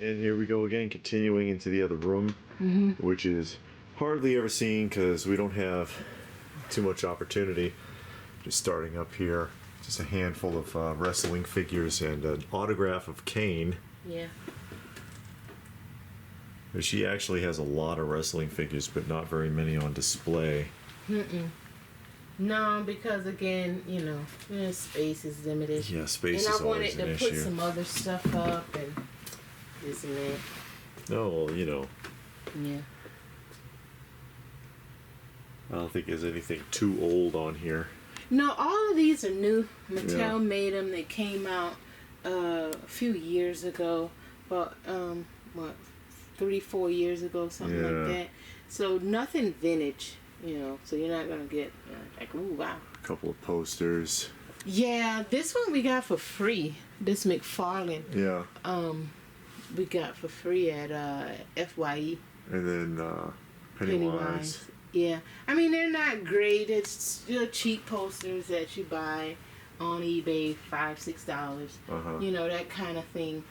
And here we go again, continuing into the other room, which is hardly ever seen because we don't have too much opportunity. Just starting up here, just a handful of wrestling figures and an autograph of Kane. Yeah. She actually has a lot of wrestling figures, but not very many on display. No, because again, you know, space is limited. Yeah, space is always an issue. And I wanted to put some other stuff up and this and that. Oh, well, you know. Yeah. I don't think there's anything too old on here. No, all of these are new. Mattel made them. They came out a few years ago. But, 3-4 years ago, something like that. So nothing vintage, you know. So you're not going to get like, ooh, wow. A couple of posters. Yeah, this one we got for free. This McFarlane. Yeah. We got for free at FYE. And then Pennywise. Yeah. I mean, they're not great. It's still cheap posters that you buy on eBay, $5-6. You know, that kind of thing.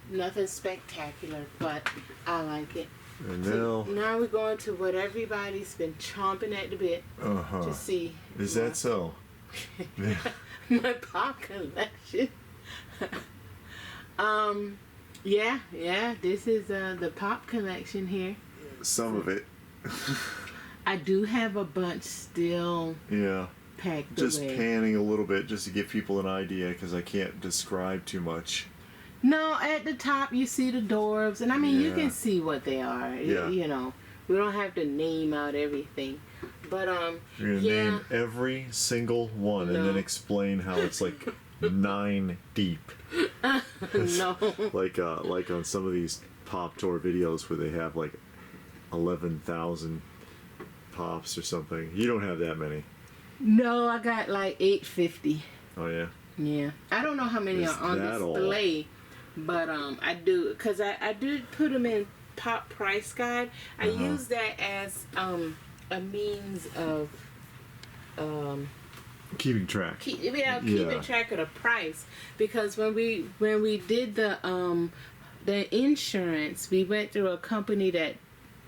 Nothing spectacular, but I like it. And so now we're going to what everybody's been chomping at the bit to see. Is that so? My pop collection. Yeah, this is the pop collection here. Some of it. I do have a bunch still packed just away. panning a little bit just to give people an idea because I can't describe too much. No, at the top you see the dwarves, and I mean you can see what they are. You know, we don't have to name out everything, but you're gonna name every single one and then explain how it's like 9 deep. No. like on some of these pop tour videos where they have like 11,000 pops or something. You don't have that many. No, I got like 850. Oh yeah. Yeah, I don't know how many are on display, but I do, because I did put them in Pop Price Guide. I use that as a means of keeping track. Keeping track of the price, because when we did the insurance, we went through a company that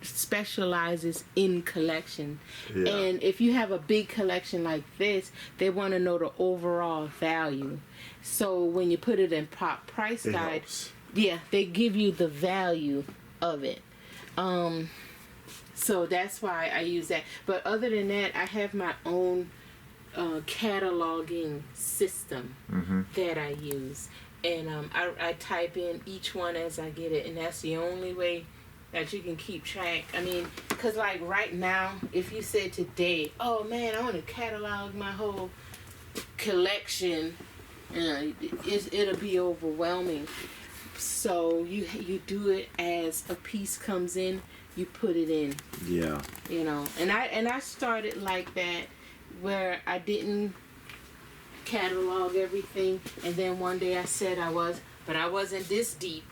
specializes in collection, and if you have a big collection like this, they want to know the overall value. So when you put it in Pop Price Guide, they give you the value of it. So that's why I use that. But other than that, I have my own cataloging system that I use, and I type in each one as I get it, and that's the only way that you can keep track. I mean, because like right now, if you said today, oh man, I want to catalog my whole collection, it'll be overwhelming. So you do it as a piece comes in, you put it in. Yeah. You know, and I started like that, where I didn't catalog everything, and then one day I said but I wasn't this deep.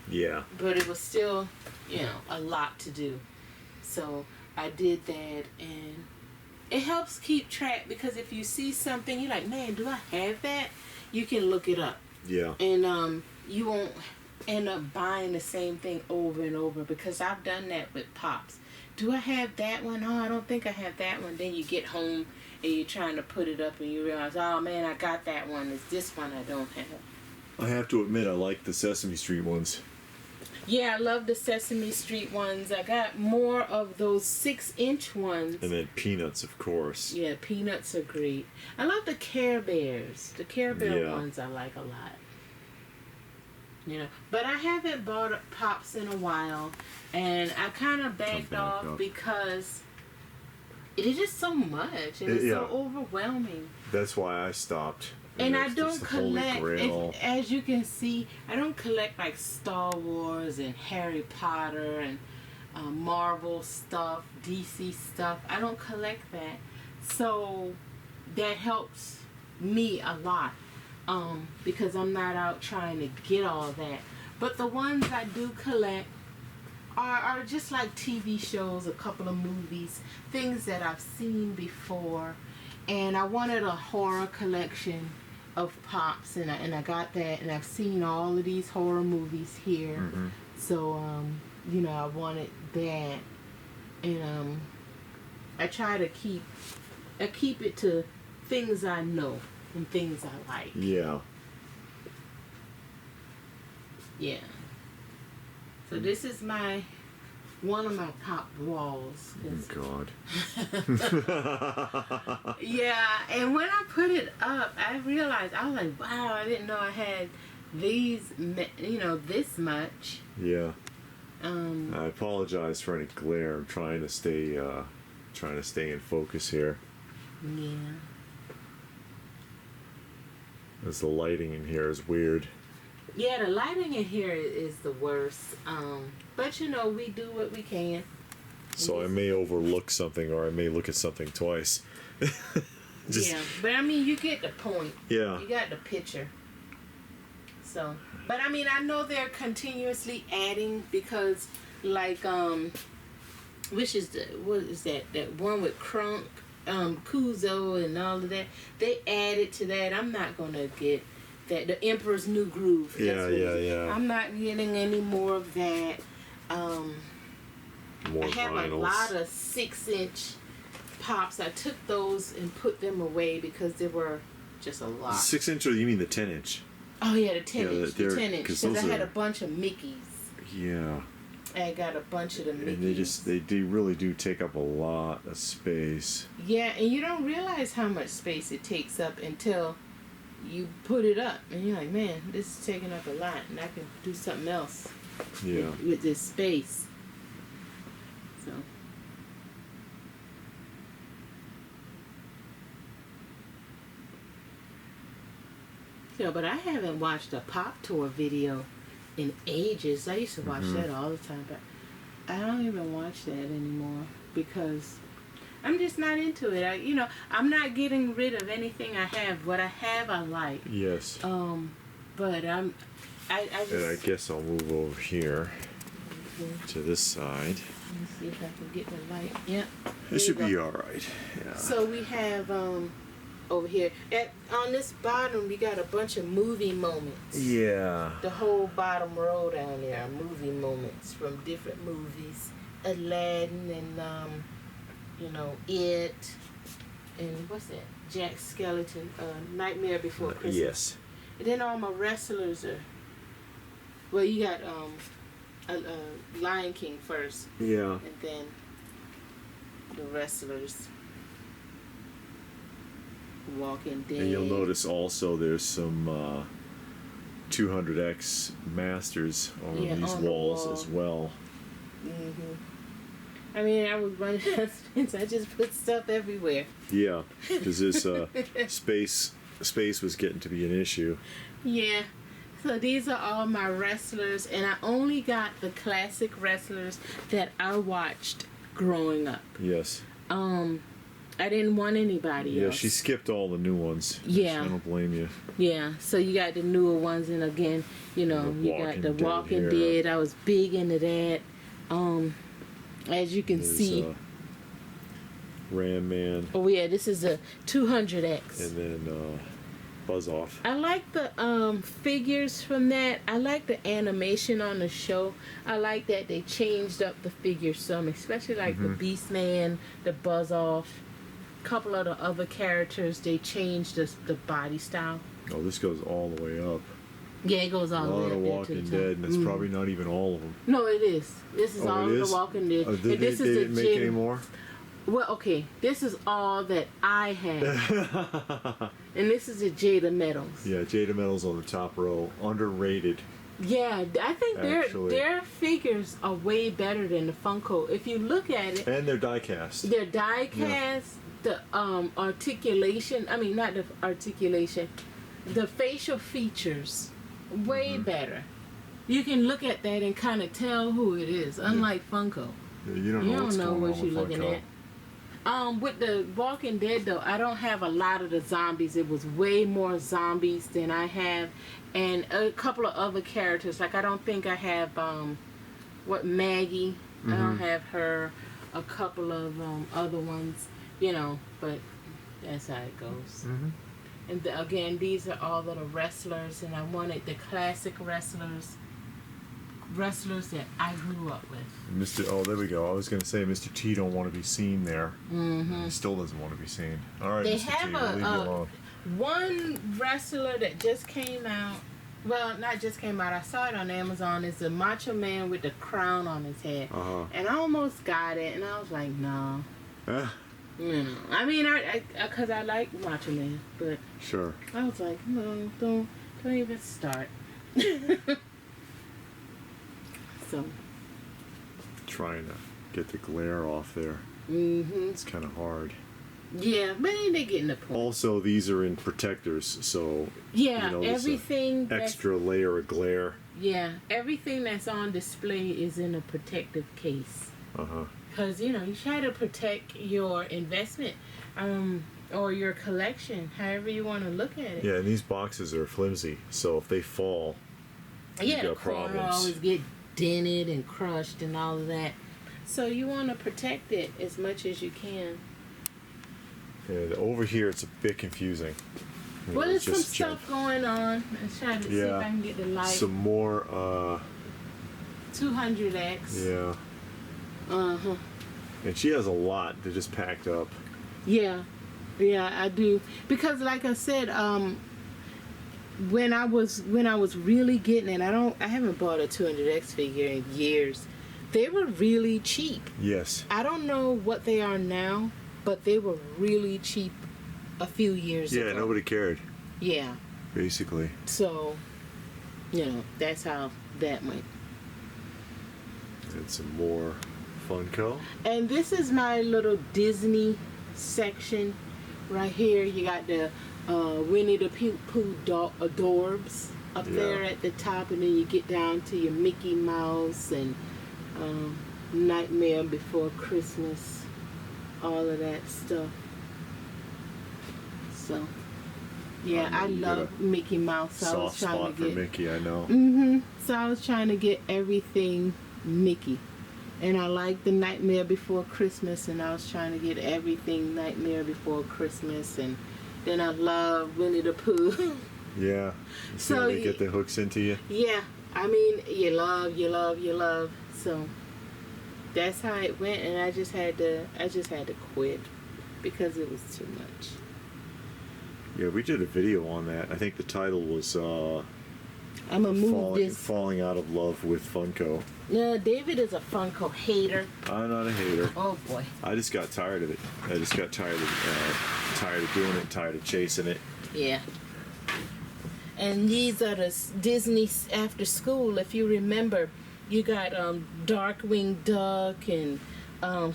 Yeah. But it was still, you know, a lot to do. So I did that, and it helps keep track, because if you see something, you're like, man, do I have that? You can look it up. Yeah. And you won't end up buying the same thing over and over, because I've done that with Pops. Do I have that one? Oh, I don't think I have that one. Then you get home and you're trying to put it up and you realize, oh man, I got that one. It's this one I don't have. I have to admit, I like the Sesame Street ones. Yeah, I love the Sesame Street ones. I got more of those 6-inch ones. And then Peanuts, of course. Yeah, Peanuts are great. I love the Care Bears. The Care Bear ones I like a lot. You know, but I haven't bought Pops in a while, and I kind of backed off because it is just so much, and it's so overwhelming. That's why I stopped. And I don't collect, as you can see, I don't collect like Star Wars and Harry Potter and Marvel stuff, DC stuff. I don't collect that. So that helps me a lot, because I'm not out trying to get all that. But the ones I do collect are just like TV shows, a couple of movies, things that I've seen before. And I wanted a horror collection, of pops, and I got that, and I've seen all of these horror movies here. So you know, I wanted that, and I try to keep it to things I know and things I like. Yeah. Yeah. So this is one of my pop walls. God. Yeah, and when I put it up, I realized, I was like, wow, I didn't know I had these, you know, this much. Yeah. I apologize for any glare. I'm trying to stay in focus here. Yeah. As the lighting in here is weird. Yeah, the lighting in here is the worst. But you know, we do what we can. So I may overlook something, or I may look at something twice. Yeah, but I mean, you get the point. Yeah. You got the picture. So, but I mean, I know they're continuously adding, because, like, what is that? That one with Crunk, Kuzo, and all of that. They added to that. I'm not gonna get that. The Emperor's New Groove. Yeah. I'm not getting any more of that. More I have vinyls. a lot of 6-inch pops. I took those and put them away because they were just a lot. 6-inch, or you mean the 10-inch? Oh yeah, the 10-inch. Yeah, The 10-inch. Because I had a bunch of Mickeys. Yeah. I got a bunch of the Mickeys. And they really do take up a lot of space. Yeah, and you don't realize how much space it takes up until you put it up, and you're like, man, this is taking up a lot, and I can do something else. Yeah. With this space. So. So, but I haven't watched a Pop Tour video in ages. I used to watch that all the time, but I don't even watch that anymore because I'm just not into it. I'm not getting rid of anything I have. What I have, I like. Yes. But I just. And I guess I'll move over here to this side. Let me see if I can get the light. Yep. It should be all right. Yeah. So we have over here on this bottom, we got a bunch of movie moments. Yeah. The whole bottom row down there are movie moments from different movies. Aladdin and It, and what's that? Jack Skellington, Nightmare Before Christmas. Yes. And then all my wrestlers are. Well, you got Lion King first. Yeah. And then the wrestlers. Walking Dead. And you'll notice also there's some 200X Masters on these walls as well. I mean, I was running out of space. I just put stuff everywhere. Yeah, because this space was getting to be an issue. Yeah. So these are all my wrestlers, and I only got the classic wrestlers that I watched growing up. Yes. I didn't want anybody else. Yeah, she skipped all the new ones. Yeah. I don't blame you. Yeah, so you got the newer ones, and again, you got the Walking Dead. I was big into that. As you can see. Ram Man. Oh yeah, this is a 200X. And then Buzz Off. I like the figures from that. I like the animation on the show. I like that they changed up the figures some, especially like the Beast Man, the Buzz Off. Couple of the other characters, they changed the body style. Oh, this goes all the way up. Yeah, it goes all the way up. A lot of Walking Dead, and it's probably not even all of them. No, it is. This is all of the Walking Dead. And this they didn't make any more? Well, okay, this is all that I have. And this is a Jada Metals. Yeah, Jada Metals on the top row. Underrated. Yeah, I think their figures are way better than the Funko. If you look at it. And they're die cast. They're die cast. The articulation, I mean, not the articulation, the facial features, way better. You can look at that and kind of tell who it is, unlike Funko. Yeah, you don't know what you're looking at. With the Walking Dead, though, I don't have a lot of the zombies. It was way more zombies than I have. And a couple of other characters. Like, I don't think I have, Maggie. I don't have her. A couple of other ones. But that's how it goes. And again, these are all little wrestlers, and I wanted the classic wrestlers that I grew up with. Mr. Oh, there we go. I was going to say Mr. T don't want to be seen there. He still doesn't want to be seen. All right, They Mr. have T, we'll leave you alone. one wrestler that just came out. Well, not just came out. I saw it on Amazon. It's a Macho Man with the crown on his head. And I almost got it, and I was like, no. You know, I mean, because I like Macho Man, but Sure. I was like, no, don't even start. So, Trying to get the glare off there. It's kind of hard. yeah, but they're getting the point. Also, these are in protectors, so Yeah, you know, there's a everything. extra layer of glare. Yeah, everything that's on display is in a protective case. Because, you know, you try to protect your investment or your collection, however you want to look at it. Yeah, and these boxes are flimsy, so if they fall, Yeah, you the got corner problems. always get dented and crushed and all of that. So you want to protect it as much as you can. And over here, it's a bit confusing. You know, Well, there's it's some just stuff going on. Let's try to see if I can get the light. Some more, 200X. yeah. And she has a lot that just packed up. Yeah, I do, because like I said, when I was really getting it, I haven't bought a 200X figure in years. They were really cheap. Yes. I don't know what they are now, but they were really cheap a few years ago. Yeah, nobody cared, Yeah. basically. So, you know, that's how that went. And some more Funko. And this is my little Disney section right here. You got the Winnie the Pooh adorbs up there at the top, and then you get down to your Mickey Mouse and Nightmare Before Christmas, all of that stuff. So, yeah, I love Mickey Mouse. So I was Soft trying spot to get for Mickey, I know. So I was trying to get everything Mickey. And I like the Nightmare Before Christmas, and I was trying to get everything Nightmare Before Christmas, and then I love Winnie the Pooh. Yeah. You see how they get the hooks into you? Yeah, I mean, you love. So that's how it went, and I just had to quit because it was too much. Yeah, we did a video on that. I think the title was I'm gonna move this. Falling Out of Love with Funko. No, David is a Funko hater. I'm not a hater. Oh boy. I just got tired of it. I just got tired of doing it, tired of chasing it. Yeah. And these are the Disney after school. If you remember, you got Darkwing Duck and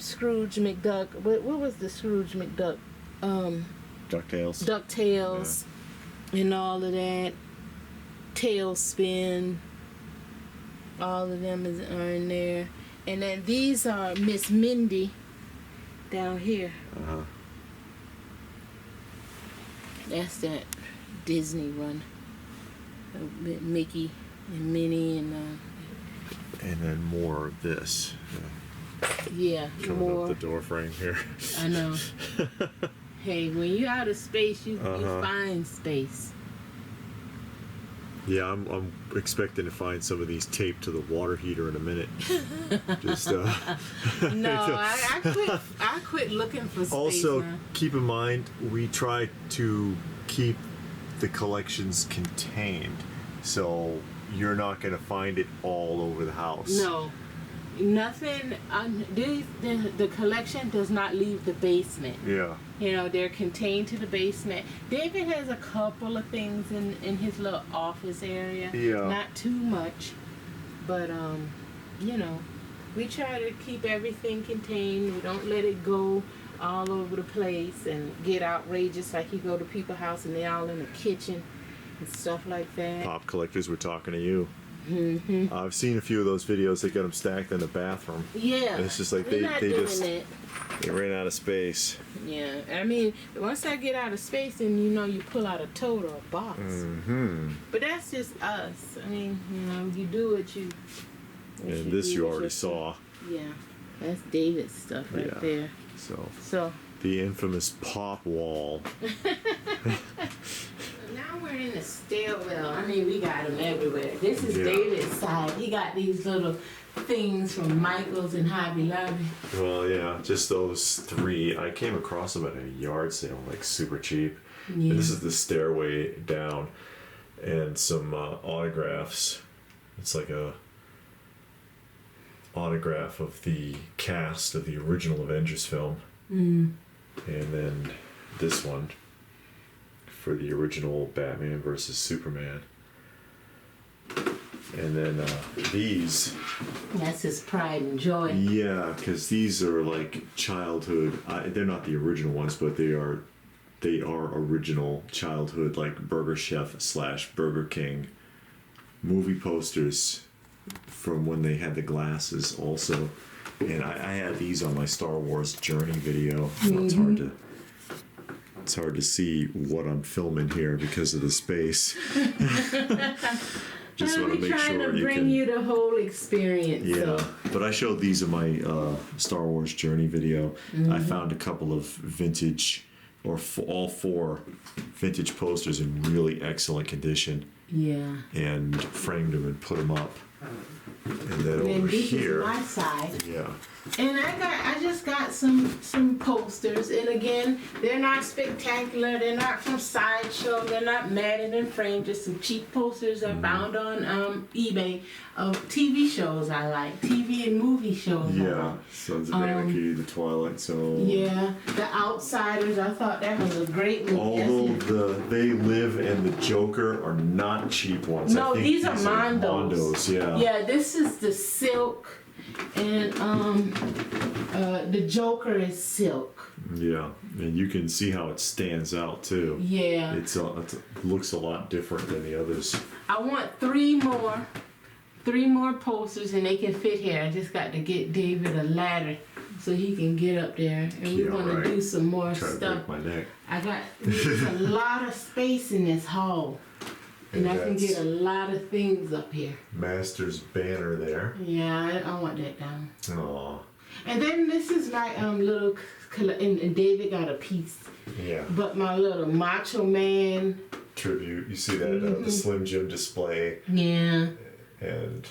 Scrooge McDuck. What was the Scrooge McDuck? DuckTales. DuckTales and all of that. Tailspin. All of them are in there. And then these are Miss Mindy down here. That's that Disney one. Mickey and Minnie and then more of this. yeah, Coming more. up the door frame here. I know. Hey, when you're out of space, you find space. Yeah, I'm expecting to find some of these taped to the water heater in a minute. Just No, I quit looking for space. Also, now. keep in mind we try to keep the collections contained, so you're not going to find it all over the house. No, nothing. The collection does not leave the basement. Yeah. You know, they're contained to the basement. David has a couple of things in his little office area. Yeah. Not too much, but you know, we try to keep everything contained. We don't let it go all over the place and get outrageous like you go to people's house and they're all in the kitchen and stuff like that. Pop collectors, we're talking to you. I've seen a few of those videos. They got them stacked in the bathroom. Yeah. And it's just like We're not doing they ran out of space. Yeah, I mean, once I get out of space, then you know you pull out a tote or a box. But that's just us. I mean, you know, you do what you. And this you already saw. Yeah, that's David's stuff right there. So the infamous pop wall. them everywhere. This is Yeah. David's side. He got these little things from Michael's and Hobby Lobby. Well, yeah, just those 3. I came across them at a yard sale, like super cheap. Yeah. And this is the stairway down, and some autographs. It's like a autograph of the cast of the original Avengers film. And then this one for the original Batman versus Superman. And then these. That's his pride and joy. Yeah, because these are like childhood. They're not the original ones, but they are original childhood, like Burger Chef / Burger King movie posters from when they had the glasses also. And I had these on my Star Wars journey video. So it's hard to see what I'm filming here because of the space. Just want to make trying sure to bring you the whole experience. Yeah, So. but I showed these in my Star Wars journey video. I found a couple of vintage, or all 4 vintage posters in really excellent condition. Yeah. And framed them and put them up. And then And over this here, is my side. yeah, And I just got some posters, and again, they're not spectacular. They're not from Sideshow. They're not matted and framed. Just some cheap posters I found on eBay of TV shows I like, TV and movie shows. I yeah, like. Sons of Anarchy, The Twilight Zone. Yeah, The Outsiders. I thought that was a great movie. Although They Live and The Joker are not cheap ones. No, I think these are Mondos. Mondos, yeah. Yeah, this is the silk, and the Joker is silk. Yeah, and you can see how it stands out too. Yeah. It looks a lot different than the others. I want 3 more posters, and they can fit here. I just got to get David a ladder so he can get up there, and we Yeah, want right. to do some more Try to stuff. break my neck. There's a lot of space in this hall, and I can that's get a lot of things up here. Master's banner there. Yeah, I want that down. Aw, And then this is my little, and David got a piece, yeah. but my little Macho Man. Tribute. You see that the Slim Jim display, Yeah. and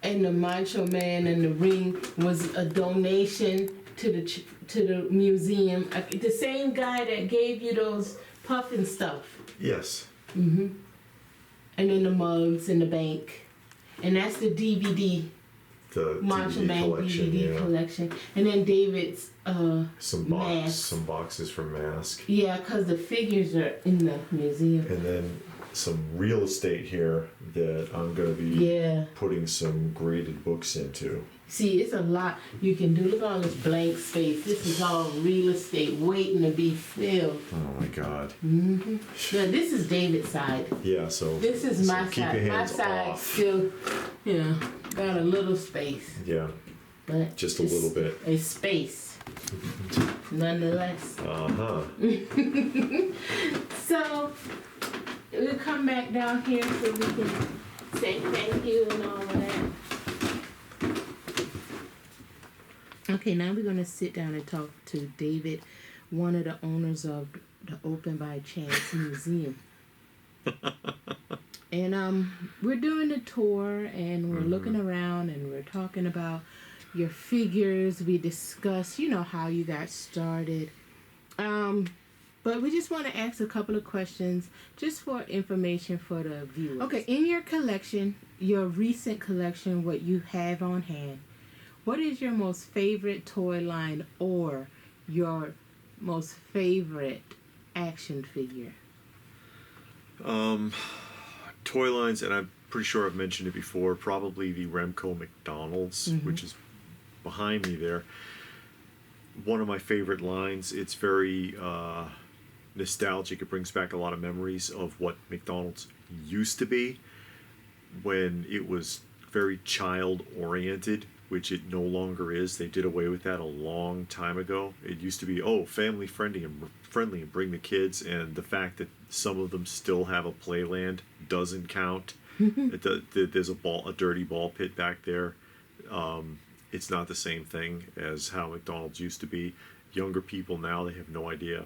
The Macho Man and the ring was a donation to the museum. The same guy that gave you those puffin stuff. yes, And then the mugs in the bank. And that's the DVD, the Macho DVD Man collection. DVD Yeah. collection. And then David's mask. Some boxes for Mask, Yeah, because the figures are in the museum. and then some real estate here that I'm gonna be Yeah. putting some graded books into. See, it's a lot you can do. Look at all this blank space. This is all real estate waiting to be filled. Oh my God. Yeah, this is David's side. Yeah. So This is my keep side. your My hands side off. still, got a little space, Yeah. but Just a it's little bit. a space, nonetheless. So we'll come back down here so we can say thank you and all of that. Okay, now we're gonna sit down and talk to David, one of the owners of the Open by Chance Museum. And we're doing a tour, and we're looking around, and we're talking about your figures. We discuss, how you got started. But we just want to ask a couple of questions just for information for the viewers. Okay, in your collection, your recent collection, what you have on hand, what is your most favorite toy line or your most favorite action figure? Toy lines, and I'm pretty sure I've mentioned it before, probably the Remco McDonald's, which is behind me there. One of my favorite lines. It's very nostalgic. It brings back a lot of memories of what McDonald's used to be when it was very child oriented, which it no longer is. They did away with that a long time ago. It used to be, family friendly and bring the kids, and the fact that some of them still have a playland doesn't count. There's a dirty ball pit back there. It's not the same thing as how McDonald's used to be. Younger people now, they have no idea.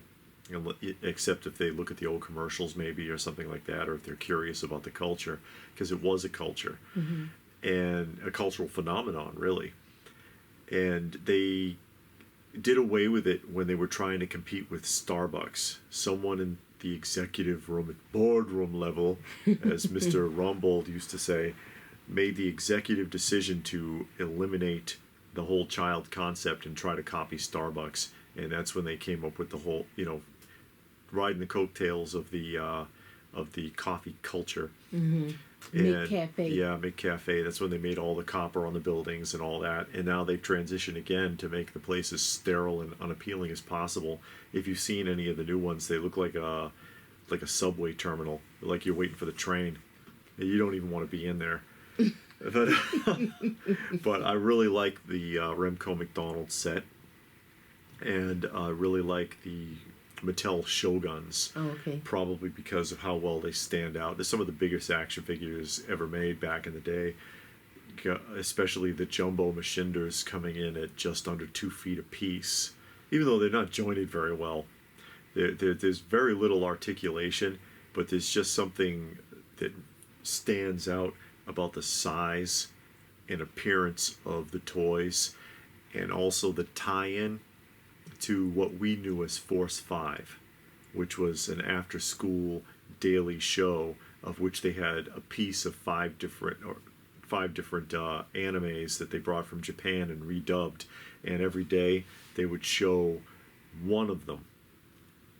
except if they look at the old commercials maybe or something like that, or if they're curious about the culture, because it was a culture and a cultural phenomenon, really. And they did away with it when they were trying to compete with Starbucks. Someone in the executive room, at boardroom level, as Mr. Rumbold used to say, made the executive decision to eliminate the whole child concept and try to copy Starbucks. And that's when they came up with the whole, riding the coattails of the coffee culture. McCafe. Yeah, McCafe. That's when they made all the copper on the buildings and all that. And now they've transitioned again to make the place as sterile and unappealing as possible. If you've seen any of the new ones, they look like a subway terminal, like you're waiting for the train. You don't even want to be in there. But I really like the Remco McDonald set, and I really like the Mattel Shoguns. Oh, okay. Probably because of how well they stand out. They're some of the biggest action figures ever made back in the day, especially the jumbo Machinders coming in at just under 2 feet apiece. Even though they're not jointed very well, there's very little articulation, but there's just something that stands out about the size and appearance of the toys, and also the tie-in to what we knew as Force 5, which was an after-school daily show of which they had a piece of five different animes that they brought from Japan and redubbed, and every day they would show one of them.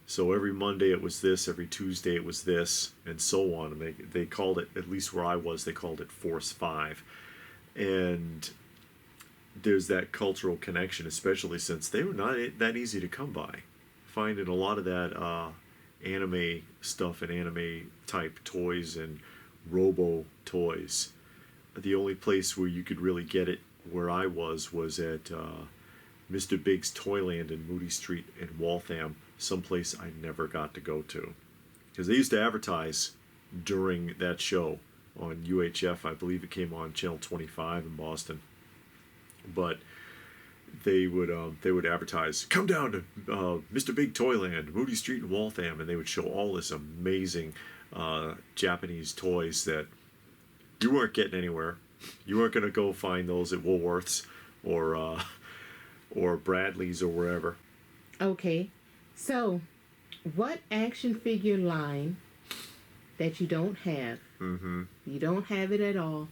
So every Monday it was this, every Tuesday it was this, and so on. And they called it, at least where I was, they called it Force 5. And there's that cultural connection, especially since they were not that easy to come by. Finding a lot of that anime stuff and anime type toys and robo toys. The only place where you could really get it where I was at Mr. Big's Toyland in Moody Street in Waltham, someplace I never got to go to. Because they used to advertise during that show on UHF. I believe it came on Channel 25 in Boston. But they would advertise, come down to Mr. Big Toyland, Moody Street in Waltham, and they would show all this amazing Japanese toys that you weren't getting anywhere. You weren't going to go find those at Woolworths or Bradley's or wherever. Okay, so what action figure line that you don't have, you don't have it at all,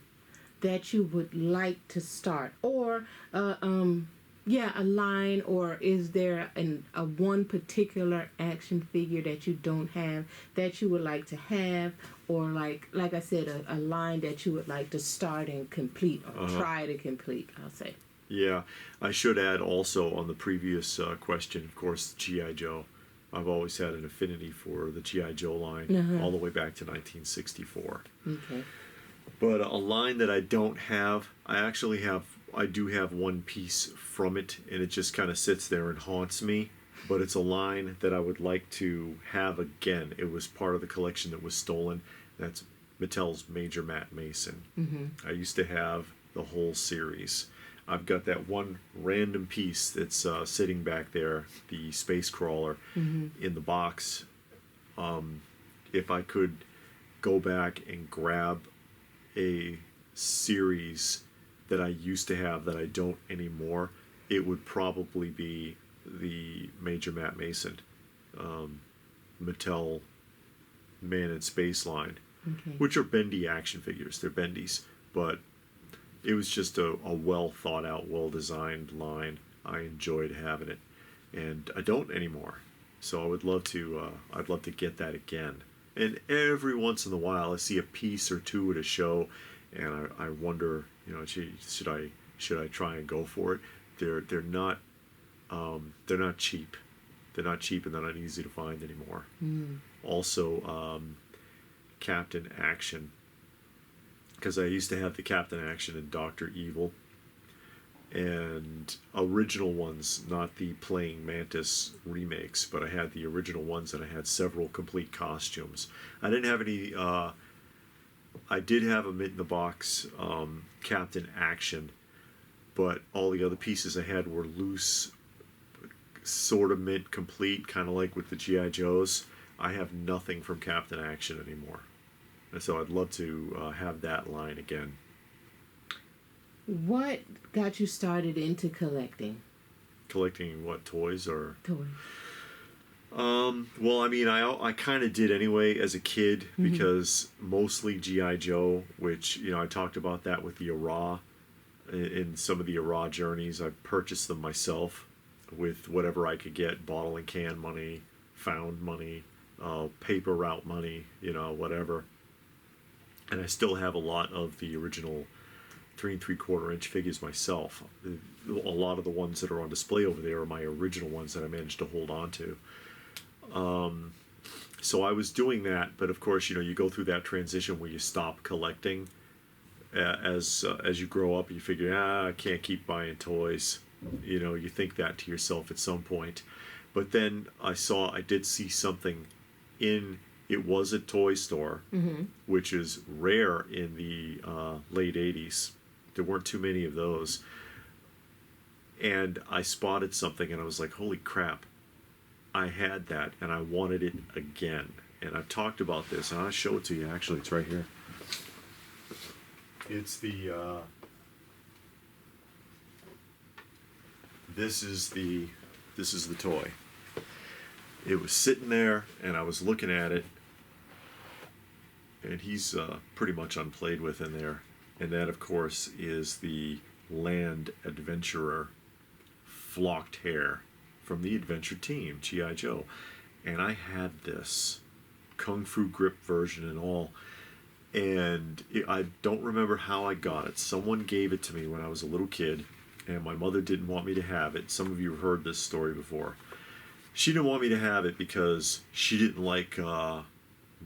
that you would like to start, or a line, or is there a one particular action figure that you don't have that you would like to have, or like I said, a line that you would like to start and complete, or try to complete, I'll say. Yeah, I should add also on the previous question, of course, G.I. Joe. I've always had an affinity for the G.I. Joe line all the way back to 1964. Okay. But a line that I don't have, I do have one piece from it, and it just kind of sits there and haunts me. But it's a line that I would like to have again. It was part of the collection that was stolen. That's Mattel's Major Matt Mason. I used to have the whole series. I've got that one random piece that's sitting back there, the space crawler, in the box. If I could go back and grab a series that I used to have that I don't anymore, it would probably be the Major Matt Mason Mattel Man in Space line, which are bendy action figures. They're bendies, but it was just a well thought out, well designed line. I enjoyed having it, and I don't anymore. So I would love to. I'd love to get that again. And every once in a while, I see a piece or two at a show, and I wonder, should I try and go for it? They're not cheap. They're not cheap, and they're not easy to find anymore. Also, Captain Action, because I used to have the Captain Action and Dr. Evil, and original ones, not the Playing Mantis remakes, but I had the original ones, and I had several complete costumes. I didn't have any. I did have a mint in the box Captain Action, but all the other pieces I had were loose sort of mint complete, kind of like with the G.I. Joes. I have nothing from Captain Action anymore. And so I'd love to have that line again. What got you started into collecting? Collecting what, toys or? Toys. Well, I mean, I kind of did anyway as a kid because mostly G.I. Joe, which, you know, I talked about that with the Ara. In some of the Ara journeys, I purchased them myself with whatever I could get, bottle and can money, found money, paper route money, you know, whatever. And I still have a lot of the original 3 3/4 inch figures myself. A lot of the ones that are on display over there are my original ones that I managed to hold on to. So I was doing that, but of course, you know, you go through that transition where you stop collecting. As you grow up, you figure, I can't keep buying toys. You know, you think that to yourself at some point. But then I did see something it was a toy store, which is rare in the late 80s. There weren't too many of those. And I spotted something and I was like, holy crap, I had that and I wanted it again. And I've talked about this and I'll show it to you. Actually, it's right here. It's the this is the toy. It was sitting there and I was looking at it, and he's pretty much unplayed with in there. And that, of course, is the Land Adventurer flocked hair from the Adventure Team, G.I. Joe. And I had this Kung Fu Grip version and all. And I don't remember how I got it. Someone gave it to me when I was a little kid, and my mother didn't want me to have it. Some of you have heard this story before. She didn't want me to have it because she didn't like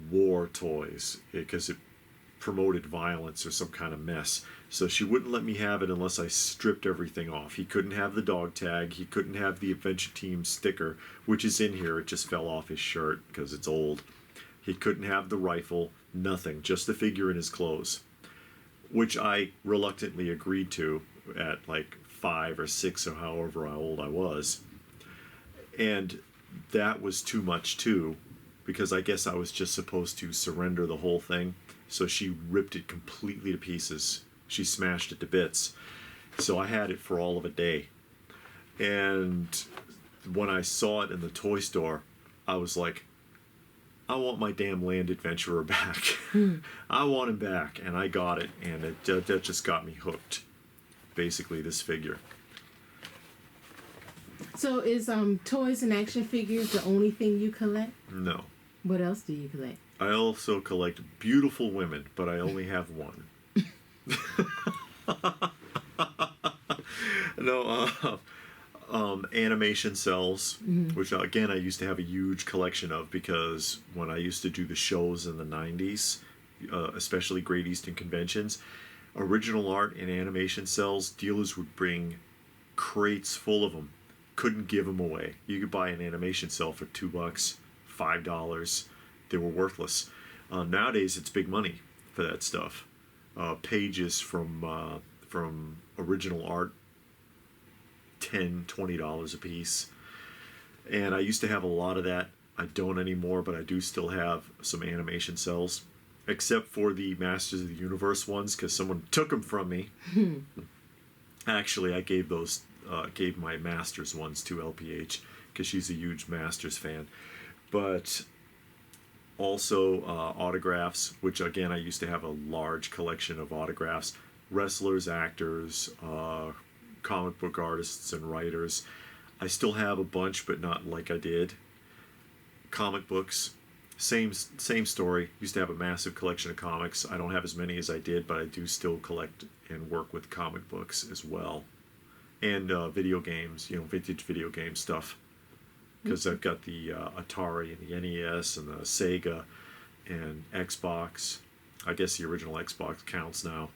war toys, because it promoted violence or some kind of mess. So she wouldn't let me have it unless I stripped everything off. He couldn't have the dog tag. He couldn't have the Adventure Team sticker, which is in here. It just fell off his shirt because it's old. He couldn't have the rifle. Nothing, just the figure in his clothes, which I reluctantly agreed to at like 5 or 6 or however old I was. And that was too much too, because I guess I was just supposed to surrender the whole thing. So she ripped it completely to pieces. She smashed it to bits. So I had it for all of a day. And when I saw it in the toy store, I was like, I want my damn Land Adventurer back. I want him back, and I got it, and that just got me hooked. Basically, this figure. So is toys and action figures the only thing you collect? No. What else do you collect? I also collect beautiful women, but I only have one. No, animation cells, which again I used to have a huge collection of, because when I used to do the shows in the 90s, especially Great Eastern conventions, original art and animation cells, dealers would bring crates full of them. Couldn't give them away. You could buy an animation cell for $2, $5. They were worthless. Nowadays it's big money for that stuff. Pages from original art, $10, $20 a piece. And I used to have a lot of that. I don't anymore, but I do still have some animation cells, except for the Masters of the Universe ones, because someone took them from me. Actually, I gave my Masters ones to LPH, because she's a huge Masters fan. But also autographs, which again I used to have a large collection of autographs. Wrestlers, actors, comic book artists and writers. I still have a bunch, but not like I did. Comic books, same story. Used to have a massive collection of comics. I don't have as many as I did, but I do still collect and work with comic books as well. And video games, vintage video game stuff. Because I've got the Atari and the NES and the Sega and Xbox. I guess the original Xbox counts now.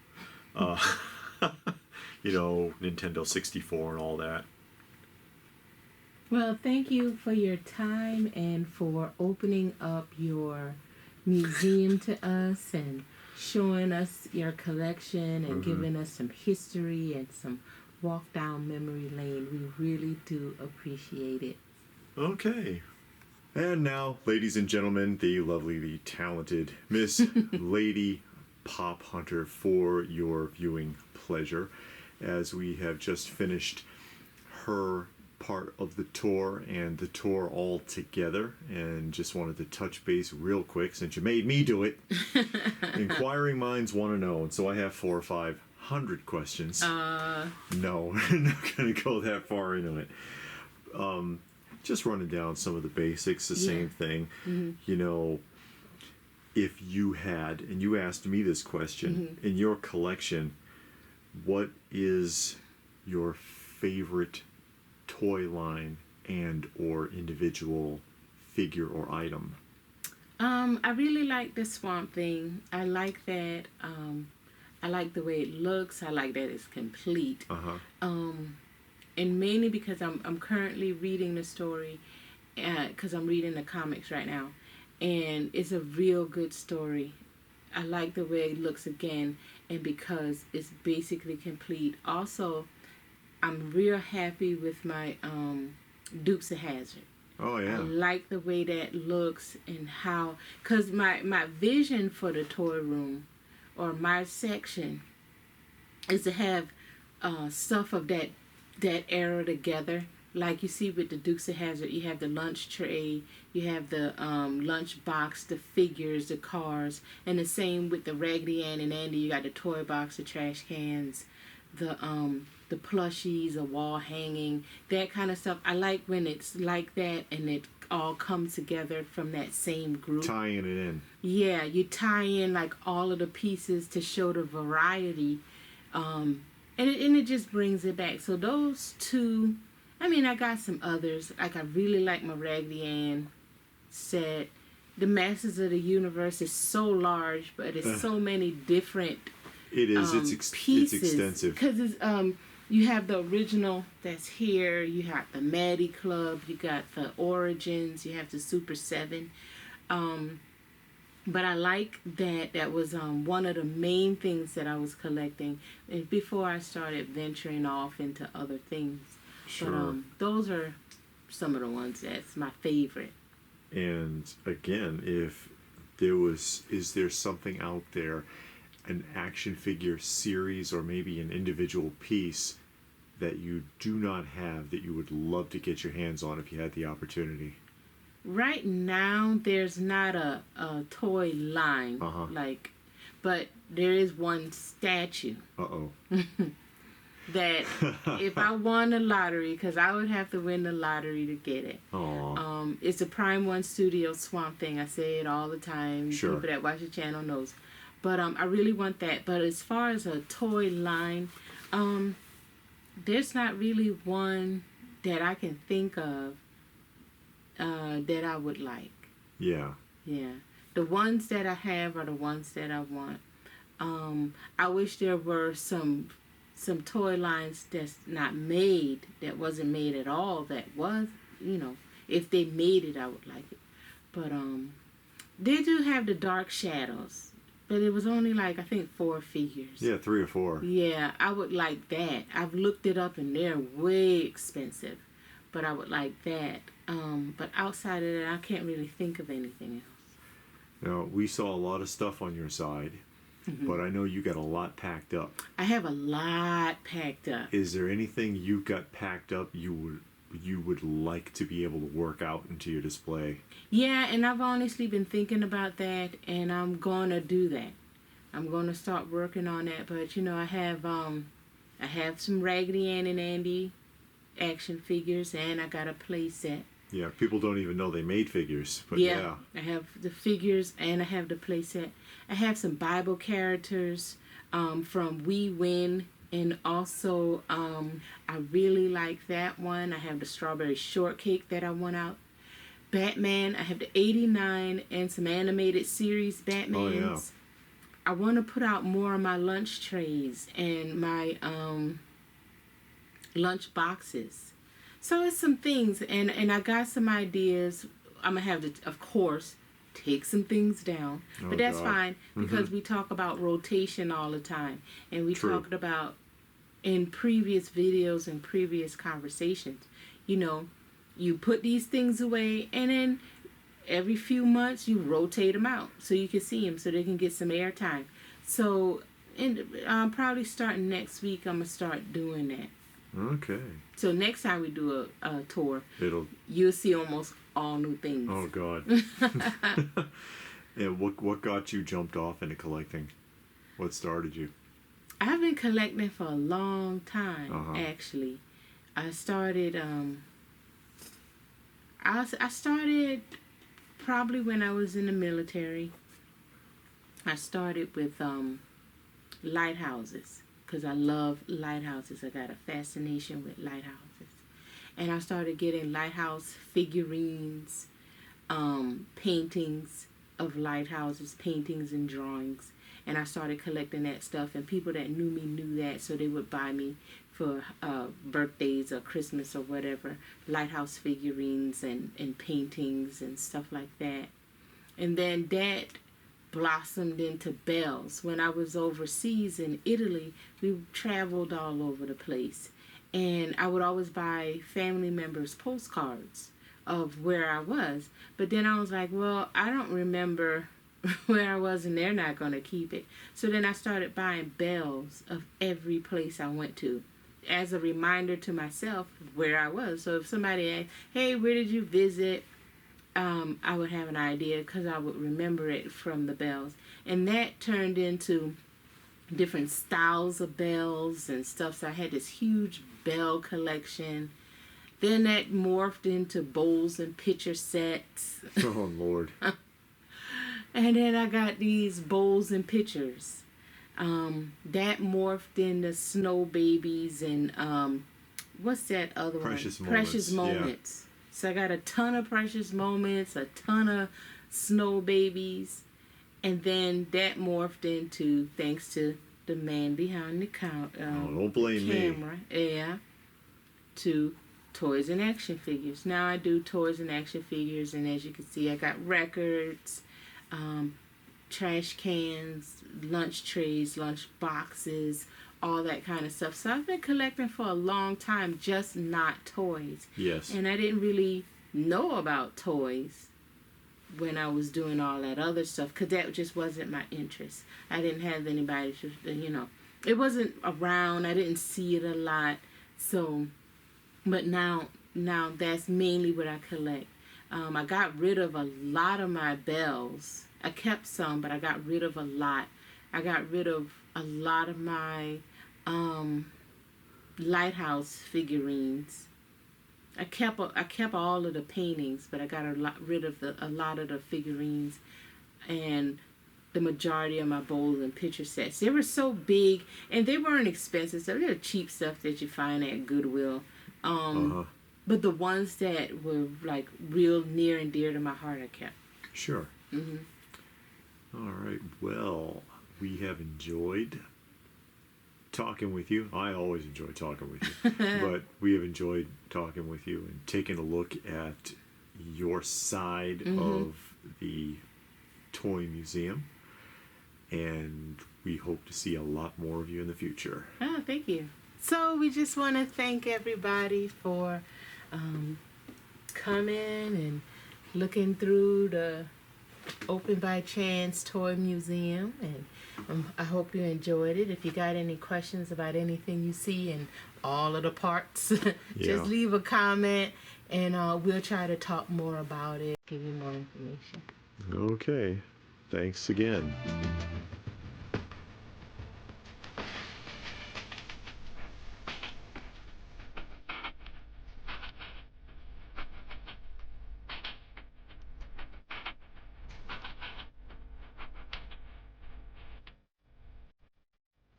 Nintendo 64 and all that. Well, thank you for your time and for opening up your museum to us and showing us your collection and giving us some history and some walk down memory lane. We really do appreciate it. Okay. And now, ladies and gentlemen, the lovely, the talented Miss Lady Pop Hunter for your viewing pleasure, as we have just finished her part of the tour and the tour all together, and just wanted to touch base real quick since you made me do it. Inquiring minds want to know, and so I have 400 or 500 questions. No, I'm not going to go that far into it. Just running down some of the basics, the same thing. You know, if you had, and you asked me this question, in your collection, what is your favorite toy line and or individual figure or item? I really like the Swamp Thing. I like that. I like the way it looks. I like that it's complete. And mainly because I'm currently reading the story, because I'm reading the comics right now, and it's a real good story. I like the way it looks again, and because it's basically complete. Also, I'm real happy with my Dukes of Hazzard. Oh yeah. I like the way that looks and how, because my vision for the toy room, or my section, is to have stuff of that era together. Like you see with the Dukes of Hazzard, you have the lunch tray, you have the lunch box, the figures, the cars, and the same with the Raggedy Ann and Andy. You got the toy box, the trash cans, the plushies, a wall hanging, that kind of stuff. I like when it's like that and it all comes together from that same group. Tying it in. Yeah, you tie in like all of the pieces to show the variety. And it just brings it back. So those two, I mean, I got some others. Like, I really like my Raggedy Ann set. The Masters of the Universe is so large, but it's so many different It is. pieces. It's extensive. Because it's, you have the original that's here. You have the Maddie Club. You got the Origins. You have the Super 7. But I like that that was one of the main things that I was collecting before I started venturing off into other things. Sure. But those are some of the ones that's my favorite. And again, if is there something out there, an action figure series or maybe an individual piece that you do not have that you would love to get your hands on if you had the opportunity? Right now, there's not a toy line, but there is one statue. That if I won the lottery, because I would have to win the lottery to get it. It's a Prime One Studio Swamp Thing. I say it all the time. Sure. People that watch the channel knows. But I really want that. But as far as a toy line, there's not really one that I can think of that I would like. Yeah. Yeah. The ones that I have are the ones that I want. I wish there were some toy lines that's not made, that wasn't made at all, that was, if they made it, I would like it. But they do have the Dark Shadows, but it was only like, I think 4 figures. Yeah, 3 or 4. Yeah, I would like that. I've looked it up and they're way expensive, but I would like that. But outside of that, I can't really think of anything else. Now, we saw a lot of stuff on your side, but I know you got a lot packed up. I have a lot packed up. Is there anything you got packed up you would like to be able to work out into your display? Yeah, and I've honestly been thinking about that, and I'm gonna do that. I'm gonna start working on that. But I have some Raggedy Ann and Andy action figures, and I got a play set. Yeah, people don't even know they made figures, but yeah. I have the figures and I have the play set. I have some Bible characters from We Win, and also I really like that one. I have the Strawberry Shortcake that I want out. Batman, I have the 89 and some animated series Batmans. Oh, yeah. I want to put out more of my lunch trays and my lunch boxes. So it's some things, and I got some ideas. I'm going to have to, of course, take some things down. But that's fine, because we talk about rotation all the time. And we talked about in previous videos and previous conversations, you know, you put these things away, and then every few months you rotate them out so you can see them, so they can get some air time. So, and probably starting next week, I'm gonna start doing that. Okay. So next time we do a tour, you'll see almost all new things. Oh God. And what got you jumped off into collecting? What started you? I've been collecting for a long time, actually. I started I started probably when I was in the military. I started with lighthouses because I love lighthouses. I got a fascination with lighthouses. And I started getting lighthouse figurines, paintings of lighthouses, paintings and drawings. And I started collecting that stuff, and people that knew me knew that, so they would buy me for birthdays or Christmas or whatever, lighthouse figurines and paintings and stuff like that. And then that blossomed into bells. When I was overseas in Italy, we traveled all over the place. And I would always buy family members' postcards of where I was. But then I was like, well, I don't remember where I was, and they're not going to keep it. So then I started buying bells of every place I went to as a reminder to myself where I was. So if somebody asked, hey, where did you visit? I would have an idea because I would remember it from the bells. And that turned into different styles of bells and stuff. So I had this huge bell collection. Then that morphed into bowls and pitcher sets. Oh, Lord. And then I got these bowls and pitchers. That morphed into snow babies and what's that other Precious one? Moments. Precious Moments. Yeah. So I got a ton of Precious Moments, a ton of snow babies. And then that morphed into, thanks to the man behind the don't blame camera, yeah, to toys and action figures. Now I do toys and action figures, and as you can see, I got records, trash cans, lunch trays, lunch boxes, all that kind of stuff. So I've been collecting for a long time, just not toys. Yes. And I didn't really know about toys when I was doing all that other stuff, because that just wasn't my interest. I didn't have anybody to, you know, it wasn't around. I didn't see it a lot. So, but now that's mainly what I collect. I got rid of a lot of my bells. I kept some, but I got rid of a lot. I got rid of a lot of my lighthouse figurines. I kept all of the paintings, but I got rid of a lot of the figurines and the majority of my bowls and pitcher sets. They were so big, and they weren't expensive. So they're cheap stuff that you find at Goodwill. But the ones that were like real near and dear to my heart, I kept. Sure. Mm-hmm. All right. Well, we have enjoyed talking with you. I always enjoy talking with you, but we have enjoyed talking with you and taking a look at your side of the toy museum. And we hope to see a lot more of you in the future. Oh, thank you. So we just want to thank everybody for coming and looking through the Open by Chance Toy Museum, and I hope you enjoyed it. If you got any questions about anything you see in all of the parts, just leave a comment, and we'll try to talk more about it, give you more information. Okay. Thanks again.